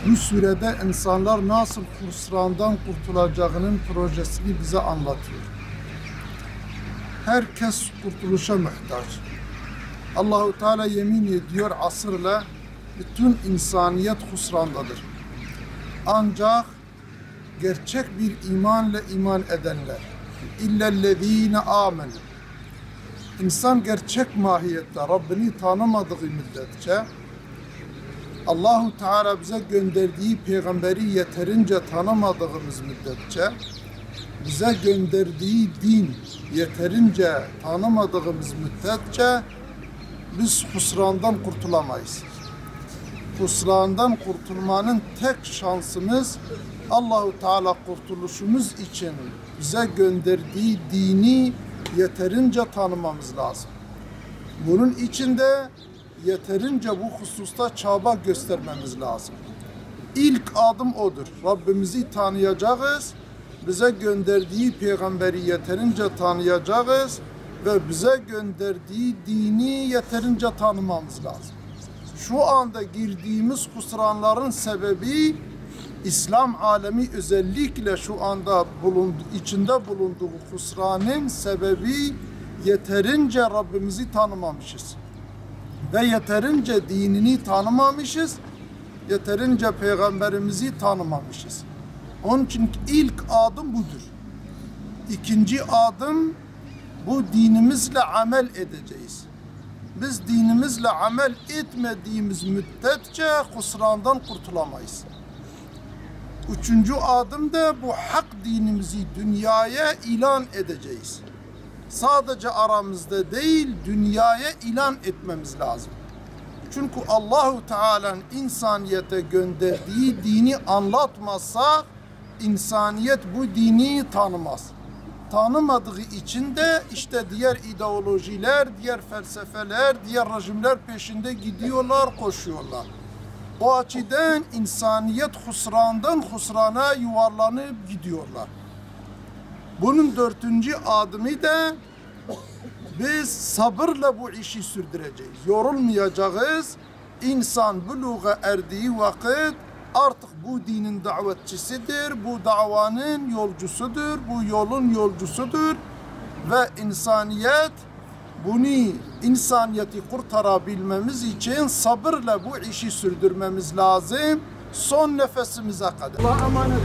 Bu sürede insanlar nasıl hüsrandan kurtulacağının projesini bize anlatıyor. Herkes kurtuluşa muhtaç. Allahu Teala yemin ediyor asırla bütün insaniyet hüsrandadır. Ancak gerçek bir imanla iman edenler, illellezine amenu. İnsan gerçek mahiyette Rabbini tanımadığı müddetçe, Allahu Teala bize gönderdiği peygamberi yeterince tanımadığımız müddetçe, bize gönderdiği din yeterince tanımadığımız müddetçe biz husrandan kurtulamayız. Husrandan kurtulmanın tek şansımız Allahu Teala kurtuluşumuz için bize gönderdiği dini yeterince tanımamız lazım. Bunun için de yeterince bu hususta çaba göstermemiz lazım. İlk adım odur. Rabbimizi tanıyacağız, bize gönderdiği peygamberi yeterince tanıyacağız ve bize gönderdiği dini yeterince tanımamız lazım. Şu anda girdiğimiz husranların sebebi, İslam alemi özellikle şu anda içinde bulunduğu husranın sebebi yeterince Rabbimizi tanımamışız. Ve yeterince dinini tanımamışız, yeterince peygamberimizi tanımamışız. Onun için ilk adım budur. İkinci adım, bu dinimizle amel edeceğiz. Biz dinimizle amel etmediğimiz müddetçe husrandan kurtulamayız. Üçüncü adım da bu hak dinimizi dünyaya ilan edeceğiz. Sadece aramızda değil, dünyaya ilan etmemiz lazım. Çünkü Allahu Teala'nın insaniyete gönderdiği dini anlatmazsa, insaniyet bu dini tanımaz. Tanımadığı için de işte diğer ideolojiler, diğer felsefeler, diğer rejimler peşinde gidiyorlar, koşuyorlar. O açıdan insaniyet husrandan husrana yuvarlanıp gidiyorlar. Bunun dördüncü adımı da biz sabırla bu işi sürdüreceğiz. Yorulmayacağız. İnsan buluğa erdiği vakit artık bu dinin davetçisidir, bu davanın yolcusudur, bu yolun yolcusudur ve insaniyeti kurtarabilmemiz için sabırla bu işi sürdürmemiz lazım son nefesimize kadar. Allah'a emanet.